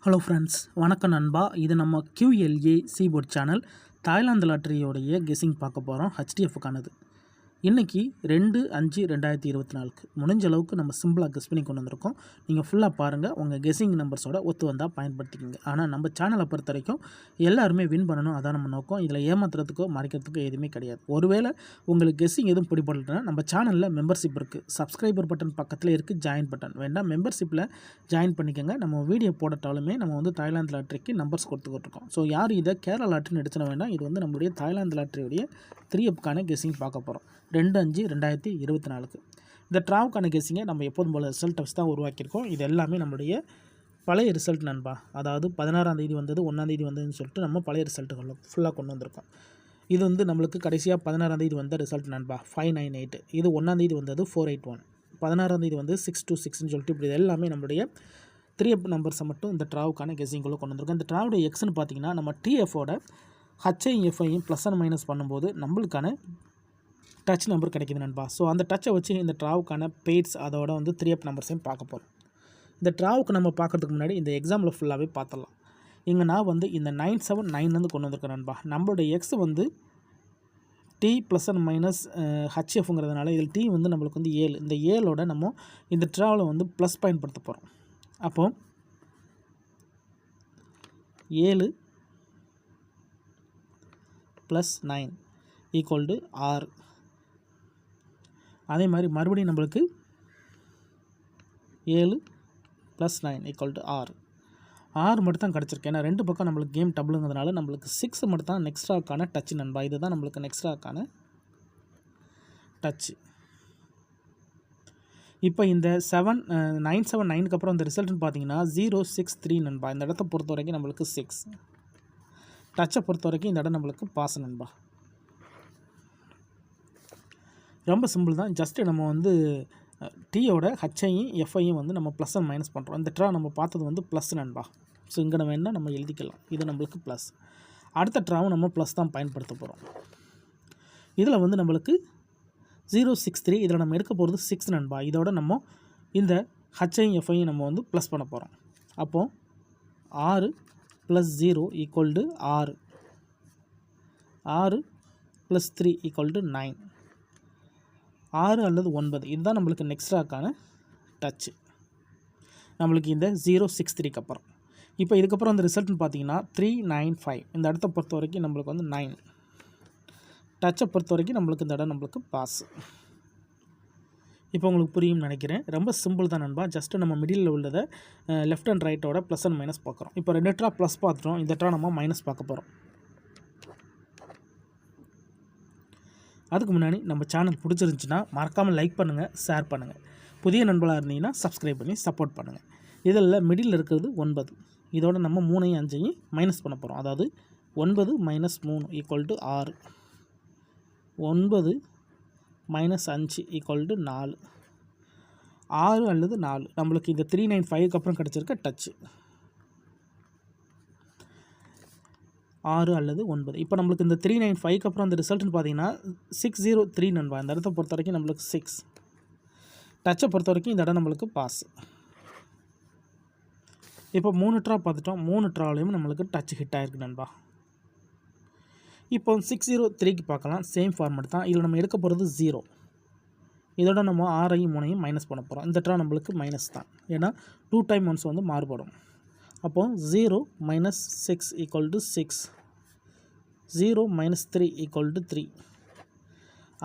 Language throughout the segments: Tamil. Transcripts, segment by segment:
ஹலோ ஃப்ரெண்ட்ஸ், வணக்கம் நண்பா. இது நம்ம QLA சீபோர்ட் சேனல். தாய்லாந்து லாட்டரியோடைய கெஸ்ஸிங் பார்க்க போகிறோம். HDFக்கானது. இன்றைக்கி 2/5/2024 முடிஞ்ச அளவுக்கு நம்ம சிம்பிளாக கெஸ் பண்ணி கொண்டு வந்திருக்கோம். நீங்கள் ஃபுல்லாக பாருங்கள். உங்கள் கெஸ்ஸிங் நம்பர்ஸோட ஒத்து வந்தால் பயன்படுத்திக்கோங்க. ஆனால் நம்ம சேனலை பொறுத்த வரைக்கும் எல்லாருமே வின் பண்ணணும், அதான் நம்ம நோக்கம். இதில் ஏமாத்துறதுக்கோ மறைக்கிறதுக்கோ எதுவுமே கிடையாது. ஒருவேளை உங்களுக்கு கெஸ்ஸிங் எதுவும் பிடிபடலைன்னா நம்ம சேனலில் மெம்பர்ஷிப் இருக்குது. சப்ஸ்கிரைபர் பட்டன் பக்கத்தில் இருக்குது, ஜாயின் பட்டன் வேண்டாம், மெம்பர்ஷிப்பில் ஜாயின் பண்ணிக்கோங்க. நம்ம வீடியோ போடட்டாலுமே நம்ம வந்து தாய்லாந்து லாட்டரிக்கு நம்பர்ஸ் கொடுத்துக்கிட்டுருக்கோம். ஸோ யார் இதை கேரளா லாட்டரின்னு எடுத்துட வேண்டாம். இது வந்து நம்மளுடைய தாய்லாந்து லாட்டரியுடைய 3Fக்கான கெஸ்ஸிங் பார்க்க போகிறோம். 2/5/2024. இந்த ட்ராவுக்கான கெஸ்ஸிங்கை நம்ம எப்போதும் போல் ரிசல்ட்டை வச்சு தான் உருவாக்கியிருக்கோம். இது எல்லாமே நம்மளுடைய பழைய ரிசல்ட் நண்பா. அதாவது 16ஆம் தேதி வந்தது, 1ஆம் தேதி வந்ததுன்னு சொல்லிட்டு நம்ம பழைய ரிசல்ட்டுகளை ஃபுல்லாக கொண்டு வந்திருக்கோம். இது வந்து நம்மளுக்கு கடைசியாக 16ஆம் தேதி வந்த ரிசல்ட் நண்பா 598. இது 1ஆம் தேதி வந்தது 481. 16ஆம் தேதி வந்து 626ன்னு சொல்லிட்டு இப்படி எல்லாமே நம்மளுடைய 3F நம்பர்ஸை மட்டும் இந்த ட்ராவுக்கான கெஸ்ஸிங்குள்ளே கொண்டு வந்திருக்கோம். இந்த ட்ராவுடைய எக்ஸ்ன்னு பார்த்தீங்கன்னா நம்ம TFோட ஹச்ஐயும் எஃப்ஐயும் ப்ளஸ் அண்ட் மைனஸ் பண்ணும்போது நம்மளுக்கான டச் நம்பர் கிடைக்குது நண்பா. ஸோ அந்த டச்சை வச்சு இந்த ட்ராவுக்கான பெய்ட்ஸ் அதோட வந்து 3F நம்பர்ஸையும் பார்க்க போகிறோம். இந்த ட்ராவுக்கு நம்ம பார்க்கறதுக்கு முன்னாடி இந்த எக்ஸாம்பிள் ஃபுல்லாகவே பார்த்துடலாம். இங்கே நான் வந்து இந்த 979 கொண்டு வந்திருக்கேன் நண்பா. நம்மளுடைய எக்ஸ் வந்து T ப்ளஸ் அண்ட் மைனஸ் HFங்கிறதுனால இதில் T வந்து நம்மளுக்கு வந்து 7. இந்த 7ஓட நம்ம இந்த ட்ராவில் வந்து ப்ளஸ் பயன்படுத்த போகிறோம். அப்போது 7 + 9 = 6. அதே மாதிரி மறுபடியும் நம்மளுக்கு 7 + 9 = 6. 6 மட்டும் தான் கிடச்சிருக்கு. ஏன்னா 2 பக்கம் நம்மளுக்கு கேம் டபுளுங்கிறதுனால நம்மளுக்கு 6 மட்டும் தான் நெக்ஸ்ட்ராக்கான டச் நண்பா. இதுதான் நம்மளுக்கு நெக்ஸ்ட்ராக்கான டச்சு. இப்போ இந்த 979க்கு அப்புறம் இந்த ரிசல்ட்னு பார்த்தீங்கன்னா 063 நண்பா. இந்த இடத்த பொறுத்த வரைக்கும் நம்மளுக்கு 6. டச்சை பொறுத்த வரைக்கும் இந்த இடம் நம்மளுக்கு பாஸ் நண்பா. ரொம்ப சிம்பிள் தான். ஜஸ்ட்டு நம்ம வந்து டீயோட ஹச்ஐயும் எஃப்ஐயும் வந்து நம்ம ப்ளஸ் அண்ட் மைனஸ் பண்ணுறோம். இந்த ட்ரா நம்ம பார்த்தது வந்து ப்ளஸ் நண்பா. ஸோ இங்கே நம்ம என்ன நம்ம எழுதிக்கலாம், இது நம்மளுக்கு ப்ளஸ். அடுத்த ட்ராவும் நம்ம ப்ளஸ் தான் பயன்படுத்த போகிறோம். இதில் வந்து நம்மளுக்கு 063, இதில் நம்ம எடுக்க போகிறது 6 நண்பா. இதோட நம்ம இந்த ஹச்ஐயும் எஃப்ஐயும் நம்ம வந்து ப்ளஸ் பண்ண போகிறோம். அப்போது 6 + 0 = 6. 6 + 3 = 9. 6 அல்லது 9 இதுதான் நம்மளுக்கு நெக்ஸ்ட்ராக்கான டச்சு நம்மளுக்கு இந்த 063க்கு அப்புறம். இப்போ இதுக்கப்புறம் அந்த ரிசல்ட்னு பார்த்தீங்கன்னா 395. இந்த இடத்த பொறுத்த வரைக்கும் நம்மளுக்கு வந்து 9. டச்சை பொறுத்த வரைக்கும் நம்மளுக்கு இந்த இடம் நம்மளுக்கு பாஸ். இப்போ உங்களுக்கு புரியும்னு நினைக்கிறேன். ரொம்ப சிம்பிள் தான் நண்பா. ஜஸ்ட்டு நம்ம மிடில் உள்ளதை லெஃப்ட் அண்ட் ரைட்டோட ப்ளஸ் அண்ட் மைனஸ் பார்க்குறோம். இப்போ 2 ட்ரா ப்ளஸ் பார்த்துட்டோம். இந்த ட்ரா நம்ம மைனஸ் பார்க்க போகிறோம். அதுக்கு முன்னாடி நம்ம சேனல் பிடிச்சிருந்துச்சின்னா மறக்காமல் லைக் பண்ணுங்கள், ஷேர் பண்ணுங்கள். புதிய நண்பர்களாக இருந்தீங்கன்னா சப்ஸ்கிரைப் பண்ணி சப்போர்ட் பண்ணுங்கள். இதில் மிடில் இருக்கிறது 9. இதோட நம்ம 3ஐயும் 5ஐயும் மைனஸ் பண்ண போகிறோம். அதாவது 9 - 3 = 6. 9 - 5 = 4. 6 அல்லது 4 நம்மளுக்கு இந்த 395க்கு அப்புறம் கிடச்சிருக்க டச்சு 6 அல்லது 9. இப்போ நம்மளுக்கு இந்த 395க்கு அப்புறம் அந்த ரிசல்ட்னு பார்த்தீங்கன்னா 603 நண்பா. இந்த இடத்த பொறுத்த வரைக்கும் நம்மளுக்கு 6. டச்சை பொறுத்த வரைக்கும் இந்த இடம் நம்மளுக்கு பாஸ். இப்போ 3 ட்ரா பார்த்துட்டோம். 3 ட்ராவிலையும் நம்மளுக்கு டச் ஹிட் ஆகிருக்கு நண்பா. இப்போ 603க்கு பார்க்கலாம். சேம் ஃபார்மெட் தான். இதில் நம்ம எடுக்க போகிறது 0. இதோட நம்ம 6ஐயும் 3ஐயும் மைனஸ் பண்ண போகிறோம். இந்த ட்ரா நம்மளுக்கு மைனஸ் தான். ஏன்னா 2 டைம் ஒன்ஸ் வந்து மாறுபடும். அப்போது 0 - 6 = 6. 0 - 3 = 3.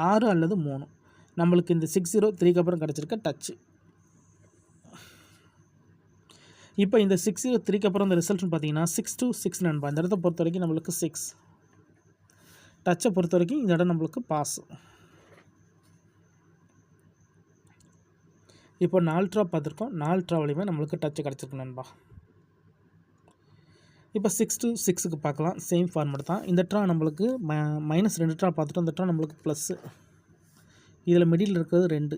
6 அல்லது 3 நம்மளுக்கு இந்த 603க்கு அப்புறம் கிடச்சிருக்க டச்சு. இப்போ இந்த 603க்கு அப்புறம் இந்த ரிசல்ட்னு பார்த்தீங்கன்னா 626 நண்பா. இந்த இடத்த பொறுத்த வரைக்கும் நம்மளுக்கு 6. டச்சை பொறுத்த வரைக்கும் இந்த இடம் நம்மளுக்கு பாஸ். இப்போ 4 ட்ரா பார்த்துருக்கோம். 4 ட்ராவிலையுமே நம்மளுக்கு டச்சு கிடச்சிருக்கு நண்பா. இப்போ 626க்கு பார்க்கலாம். சேம் ஃபார்மெட் தான். இந்த ட்ரா நம்மளுக்கு மைனஸ் 2 ட்ரா பார்த்துட்டோம். இந்த ட்ரா நம்மளுக்கு ப்ளஸ்ஸு. இதில் மிடில் இருக்கிறது 2.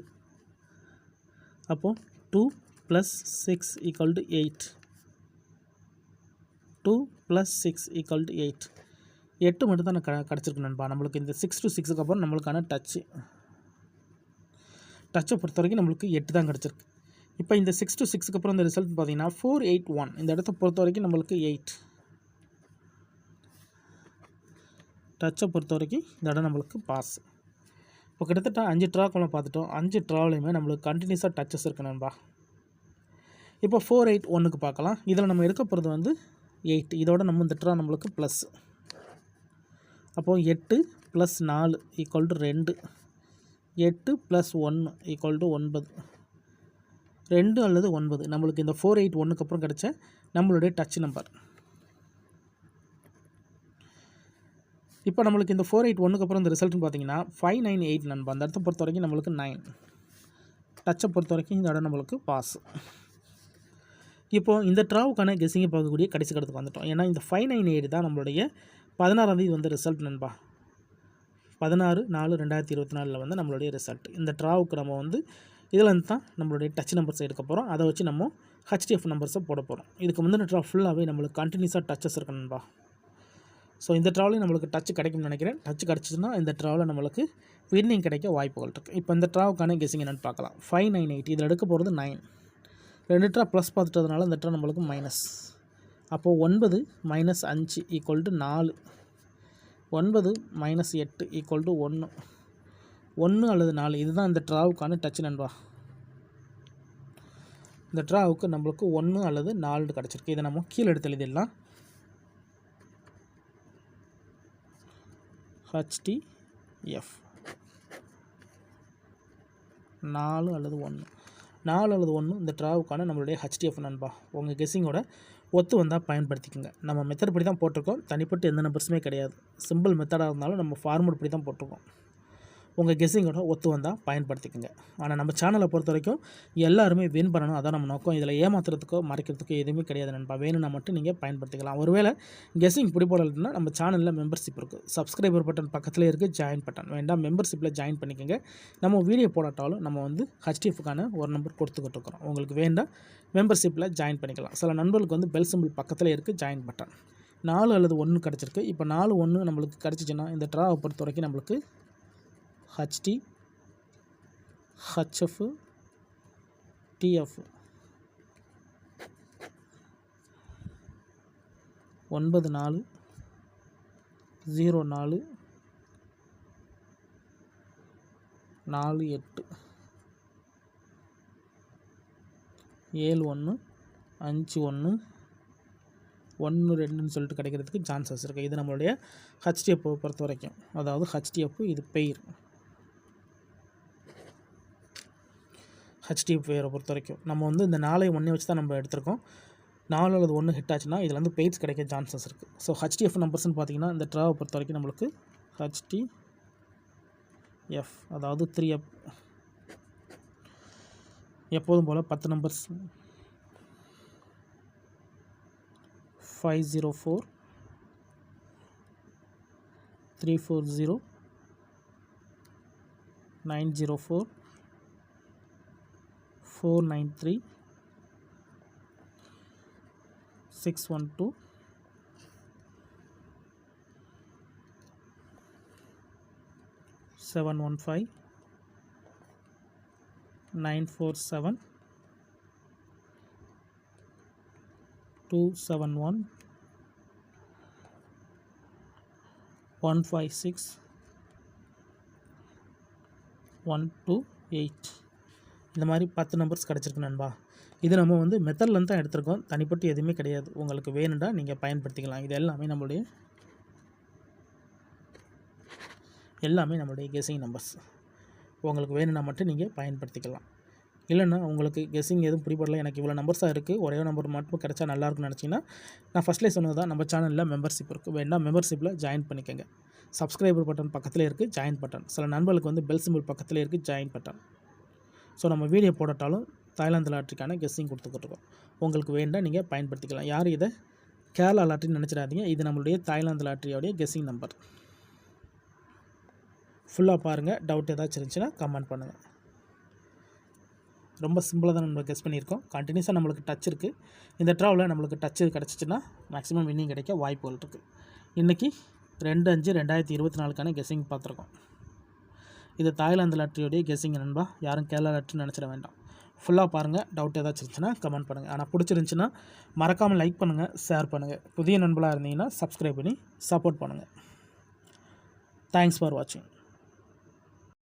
அப்போது 2 + 6 = 8. 2 + 6 = 8. 8 மட்டும் தான் கிடச்சிருக்கு நண்பா. நம்மளுக்கு இந்த 626க்கு அப்புறம் நம்மளுக்கான டச்சை பொறுத்த வரைக்கும் நம்மளுக்கு 8 தான் கிடச்சிருக்கு. இப்போ இந்த 6 to 6க்கு அப்புறம் இந்த ரிசல்ட் பார்த்தீங்கன்னா 481. இந்த இடத்த பொறுத்த வரைக்கும் நம்மளுக்கு 8. டச்சை பொறுத்த வரைக்கும் இந்த இடம் நம்மளுக்கு பாஸ். இப்போ கிட்டத்தட்ட 5 ட்ராக்குள்ள பார்த்துட்டோம். 5 ட்ராவிலையுமே நம்மளுக்கு கண்டினியூஸாக டச்சஸ் இருக்கு நண்பா. இப்போ 481க்கு பார்க்கலாம். இதில் நம்ம எடுக்க போகிறது வந்து 8. இதோட நம்ம இந்த ட்ரா நம்மளுக்கு ப்ளஸ். அப்போது 8 + 4 = 2. 8 + 1 = 9. 2 அல்லது 9 நம்மளுக்கு இந்த 481க்கு அப்புறம் கிடைச்ச நம்மளுடைய டச் நம்பர். இப்போ நம்மளுக்கு இந்த 481க்கு அப்புறம் இந்த ரிசல்ட்னு பார்த்தீங்கன்னா 598 நண்பா. அந்த இடத்த பொறுத்த வரைக்கும் நம்மளுக்கு 9. டச்சை பொறுத்த வரைக்கும் இந்த இடம் நம்மளுக்கு பாஸ். இப்போது இந்த ட்ராவுக்கான கெஸ்ஸிங்கை பார்க்கக்கூடிய கடைசி கடத்துக்கு வந்துட்டோம். ஏன்னா இந்த 598 தான் நம்மளுடைய 16ஆம் தேதி வந்த ரிசல்ட் நண்பா. 16/4/2024 வந்து நம்மளுடைய ரிசல்ட். இந்த ட்ராவுக்கு நம்ம வந்து இதில் இருந்து தான் நம்மளுடைய டச் நம்பர்ஸ் எடுக்க போகிறோம். அதை வச்சு நம்ம HDF நம்பர்ஸை போட போகிறோம். இதுக்கு முந்தின ட்ரா ஃபுல்லாகவே நம்மளுக்கு கண்டினியூஸாக டச்சஸ் இருக்கு நண்பா. ஸோ இந்த ட்ராவிலையும் நம்மளுக்கு டச் கிடைக்கும்னு நினைக்கிறேன். டச் கிடச்சிச்சுன்னா இந்த ட்ராவில் நம்மளுக்கு வின்னிங் கிடைக்க வாய்ப்புகள் இருக்குது. இப்போ இந்த ட்ராவுக்கான கெஸ்ஸிங் என்னென்னு பார்க்கலாம். 598 இதில் எடுக்க போகிறது 9. 2 ட்ரா ப்ளஸ் பார்த்துட்டதுனால இந்த ட்ரா நம்மளுக்கு மைனஸ். அப்போது 9 - 5 = 4. 9 - 8 = 1. 1 அல்லது 4 இதுதான் இந்த ட்ராவுக்கான டச் நண்பா. இந்த ட்ராவுக்கு நம்மளுக்கு 1 அல்லது 4 கிடச்சிருக்கு. இதை நம்ம கீழே எடுத்து எழுதிடலாம். HDF 4 அல்லது 1. 4 அல்லது 1 இந்த ட்ராவுக்கான நம்மளுடைய HDF நண்பா. உங்கள் கெஸ்ஸிங்கோட ஒத்து வந்தால் பயன்படுத்திக்கோங்க. நம்ம மெத்தட் படி தான் போட்டிருக்கோம். தனிப்பட்டு எந்த நம்பர்ஸுமே கிடையாது. சிம்பிள் மெத்தடாக இருந்தாலும் நம்ம ஃபார்மேட் படி தான் போட்டிருக்கோம். உங்கள் கெஸ்ஸிங்கோட ஒத்து வந்தால் பயன்படுத்திக்கோங்க. ஆனால் நம்ம சேனலை பொறுத்த வரைக்கும் எல்லாருமே வின் பண்ணணும், அதான் நம்ம நோக்கம். இதில் ஏமாத்துறதுக்கோ மறைக்கிறதுக்கோ எதுவுமே கிடையாது நண்பா. வேணும்னா மட்டும் நீங்கள் பயன்படுத்திக்கலாம். ஒருவேளை கெஸ்ஸிங் பிடிப்படலைன்னா நம்ம சேனலில் மெம்பர்ஷிப் இருக்குது. சப்ஸ்கிரைபர் பட்டன் பக்கத்தில் இருக்குது, ஜாயின் பட்டன் வேண்டாம், மெம்பர்ஷிப்பில் ஜாயின் பண்ணிக்கோங்க. நம்ம வீடியோ போடாட்டாலும் நம்ம வந்து HDFக்கான ஒரு நம்பர் கொடுத்துக்கிட்டு இருக்கிறோம். உங்களுக்கு வேண்டாம் மெம்பர்ஷிப்பில் ஜாயின் பண்ணிக்கலாம். சில நண்பர்களுக்கு வந்து பெல் சிம்பிள் பக்கத்தில் இருக்குது, ஜாயின் பட்டன். 4 அல்லது 1 கிடச்சிருக்கு. இப்போ 4 1 நம்மளுக்கு கிடச்சிச்சின்னா இந்த ட்ராவை பொறுத்த வரைக்கும் நம்மளுக்கு HD, HF, TF 94 04 48 71 51 12ன்னு சொல்லிட்டு கிடைக்கிறதுக்கு சான்சஸ் இருக்குது. இது நம்மளுடைய HDF பொறுத்த வரைக்கும். அதாவது HDF இது பெயர். HDF பெயரை பொறுத்த வரைக்கும் நம்ம வந்து இந்த 4 1 வச்சு தான் நம்ம எடுத்திருக்கோம். 4 அல்லது 1 ஹிட் ஆச்சுன்னா இதில் வந்து பெய்ட்ஸ் கிடைக்க சான்சஸ் இருக்குது. ஸோ HDF நம்பர்ஸ்ன்னு பார்த்தீங்கன்னா இந்த ட்ராவை பொறுத்த வரைக்கும் நம்மளுக்கு HDF அதாவது 3F. எப்போதும் போல் 10 நம்பர்ஸ் 504 340 904 493 612 715 947 271 156 128 இந்த மாதிரி 10 நம்பர்ஸ் கிடச்சிருக்கு நண்பா. இது நம்ம வந்து மெத்தட்லேருந்து தான் எடுத்திருக்கோம். தனிப்பட்டு எதுவுமே கிடையாது. உங்களுக்கு வேணும்னா நீங்கள் பயன்படுத்திக்கலாம். இது எல்லாமே நம்மளுடைய கெஸ்ஸிங் நம்பர்ஸ். உங்களுக்கு வேணும்னா மட்டும் நீங்கள் பயன்படுத்திக்கலாம். இல்லைன்னா உங்களுக்கு கெஸ்ஸிங் எதுவும் பிடிப்படல, எனக்கு இவ்வளோ நம்பர்ஸாக இருக்குது, ஒரே நம்பர் மட்டும் கிடச்சா நல்லாயிருக்குன்னு நினச்சிங்கன்னா நான் ஃபஸ்ட்லேயே சொன்னது தான், நம்ம சேனலில் மெம்பர்ஷிப் இருக்குது. வேண்டாம் மெம்பர்ஷிப்பில் ஜாயின் பண்ணிக்கோங்க. சப்ஸ்கிரைபர் பட்டன் பக்கத்தில் இருக்குது, ஜாயின் பட்டன். சில நண்பர்களுக்கு வந்து பெல் சிம்பிள் பக்கத்தில் இருக்குது, ஜாயின் பட்டன். ஸோ நம்ம வீடியோ போடட்டாலும் தாய்லாந்து லாட்ரிக்கான கெஸ்ஸிங் கொடுத்துக்கிட்டுருக்கோம். உங்களுக்கு வேண்டாம் நீங்கள் பயன்படுத்திக்கலாம். யாரும் இதை கேரளா லாட்ரின்னு நினச்சிடாதீங்க. இது நம்மளுடைய தாய்லாந்து லாட்ரியோடைய கெஸ்ஸிங் நம்பர். ஃபுல்லாக பாருங்கள். டவுட் ஏதாச்சும் இருந்துச்சுன்னா கமெண்ட் பண்ணுங்கள். ரொம்ப சிம்பிளாக தான் நம்ம கெஸ் பண்ணியிருக்கோம். கண்டினியூஸாக நம்மளுக்கு டச் இருக்குது. இந்த ட்ராவில் நம்மளுக்கு டச்சு கிடச்சிச்சின்னா மேக்ஸிமம் வின்னிங் கிடைக்க வாய்ப்புகள் இருக்குது. இன்றைக்கி 2/5/2024க்கான கெஸ்ஸிங் பார்த்துருக்கோம். இது தாய்லாந்து லாட்ரியோடைய கெஸ்ஸிங் நண்பா. யாரும் கேரளா லாட்ரின்னு நினச்சிட வேண்டாம். ஃபுல்லாக பாருங்கள். டவுட் ஏதாச்சும் இருந்துச்சுன்னா கமெண்ட் பண்ணுங்கள். ஆனால் பிடிச்சிருந்துச்சின்னா மறக்காமல் லைக் பண்ணுங்கள், ஷேர் பண்ணுங்கள். புதிய நண்பர்களாக இருந்தீங்கன்னா சப்ஸ்கிரைப் பண்ணி சப்போர்ட் பண்ணுங்கள். தேங்க்ஸ் ஃபார் வாட்சிங்.